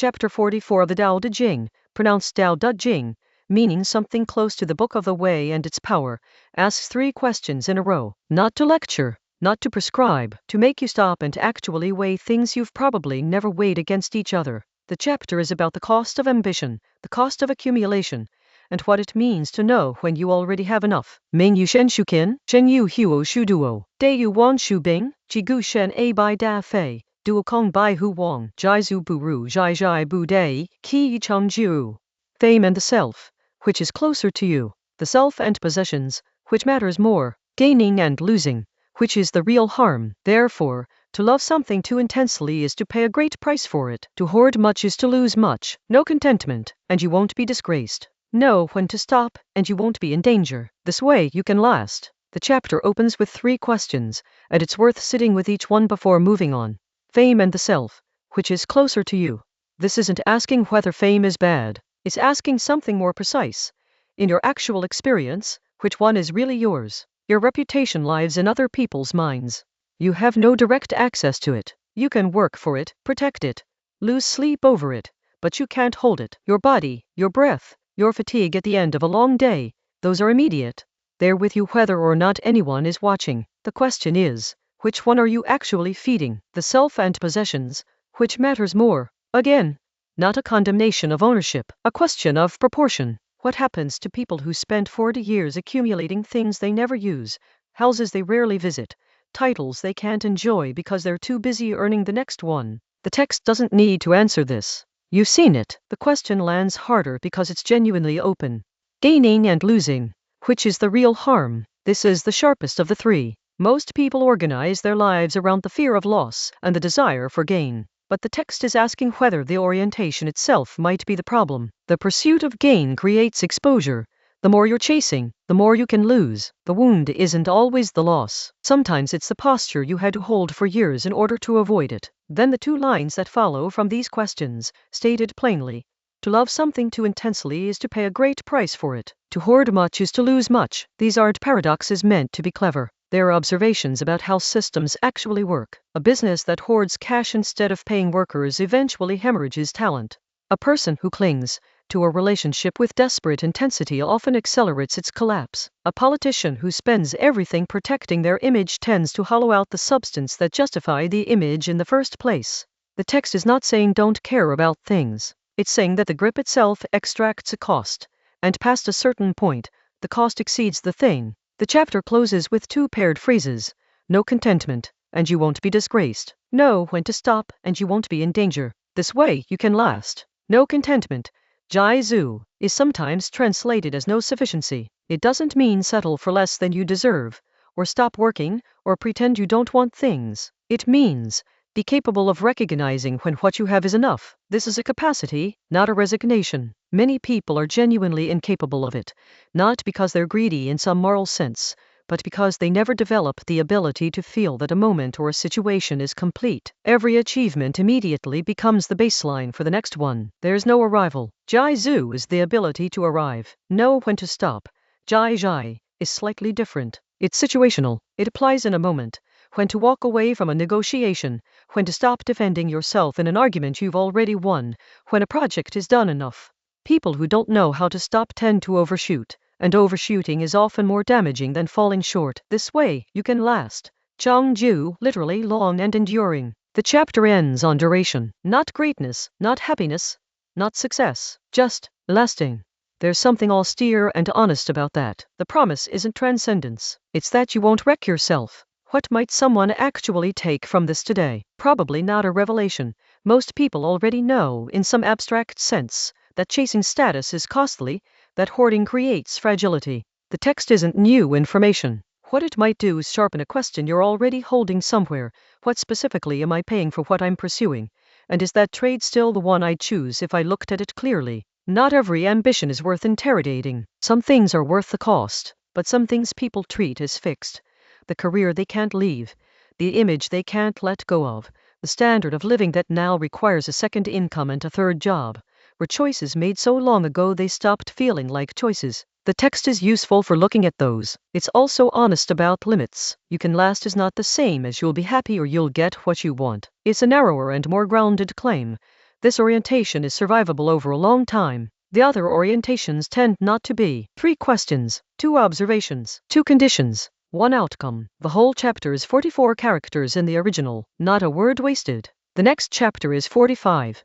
Chapter 44 of the Dao De Jing, pronounced Dao De Jing, meaning something close to the Book of the Way and its power, asks 3 questions in a row. Not to lecture, not to prescribe, to make you stop and actually weigh things you've probably never weighed against each other. The chapter is about the cost of ambition, the cost of accumulation, and what it means to know when you already have enough. Míng yu shen shu kin, shen yu huo shu duo, de yu wan shu bing, ji gu shen a bai da fei, duo kong bai hu wang, jai zu bu ru jai jai bu dai, ki yi chang jiu. Fame and the self, which is closer to you, the self and possessions, which matters more, gaining and losing, which is the real harm. Therefore, to love something too intensely is to pay a great price for it. To hoard much is to lose much. No contentment, and you won't be disgraced. Know when to stop, and you won't be in danger. This way you can last. The chapter opens with 3 questions, and it's worth sitting with each one before moving on. Fame and the self, which is closer to you. This isn't asking whether fame is bad. It's asking something more precise. In your actual experience, which one is really yours? Your reputation lives in other people's minds. You have no direct access to it. You can work for it, protect it, lose sleep over it, but you can't hold it. Your body, your breath, your fatigue at the end of a long day, those are immediate. They're with you whether or not anyone is watching. The question is, which one are you actually feeding? The self and possessions, which matters more? Again, not a condemnation of ownership, a question of proportion. What happens to people who spend 40 years accumulating things they never use, houses they rarely visit, titles they can't enjoy because they're too busy earning the next one? The text doesn't need to answer this. You've seen it. The question lands harder because it's genuinely open. Gaining and losing, which is the real harm? This is the sharpest of the 3. Most people organize their lives around the fear of loss and the desire for gain. But the text is asking whether the orientation itself might be the problem. The pursuit of gain creates exposure. The more you're chasing, the more you can lose. The wound isn't always the loss. Sometimes it's the posture you had to hold for years in order to avoid it. Then the 2 lines that follow from these questions, stated plainly. To love something too intensely is to pay a great price for it. To hoard much is to lose much. These aren't paradoxes meant to be clever. They're observations about how systems actually work. A business that hoards cash instead of paying workers eventually hemorrhages talent. A person who clings to a relationship with desperate intensity often accelerates its collapse. A politician who spends everything protecting their image tends to hollow out the substance that justified the image in the first place. The text is not saying don't care about things. It's saying that the grip itself extracts a cost, and past a certain point, the cost exceeds the thing. The chapter closes with 2 paired phrases. No contentment, and you won't be disgraced. Know when to stop, and you won't be in danger. This way you can last. No contentment, Jai Zu, is sometimes translated as no sufficiency. It doesn't mean settle for less than you deserve, or stop working, or pretend you don't want things. It means be capable of recognizing when what you have is enough. This is a capacity, not a resignation. Many people are genuinely incapable of it, not because they're greedy in some moral sense, but because they never develop the ability to feel that a moment or a situation is complete. Every achievement immediately becomes the baseline for the next one. There's no arrival. Jai Zu is the ability to arrive. Know when to stop. Jai Jai is slightly different. It's situational. It applies in a moment. When to walk away from a negotiation, when to stop defending yourself in an argument you've already won, when a project is done enough. People who don't know how to stop tend to overshoot, and overshooting is often more damaging than falling short. This way, you can last. Chang Ju, literally long and enduring. The chapter ends on duration, not greatness, not happiness, not success, just lasting. There's something austere and honest about that. The promise isn't transcendence. It's that you won't wreck yourself. What might someone actually take from this today? Probably not a revelation. Most people already know, in some abstract sense, that chasing status is costly, that hoarding creates fragility. The text isn't new information. What it might do is sharpen a question you're already holding somewhere. What specifically am I paying for what I'm pursuing? And is that trade still the one I'd choose if I looked at it clearly? Not every ambition is worth interrogating. Some things are worth the cost, but some things people treat as fixed. The career they can't leave, the image they can't let go of, the standard of living that now requires a second income and a third job, were choices made so long ago they stopped feeling like choices. The text is useful for looking at those. It's also honest about limits. You can last is not the same as you'll be happy or you'll get what you want. It's a narrower and more grounded claim. This orientation is survivable over a long time. The other orientations tend not to be. 3 questions, 2 observations, 2 conditions, 1 outcome. The whole chapter is 44 characters in the original, not a word wasted. The next chapter is 45.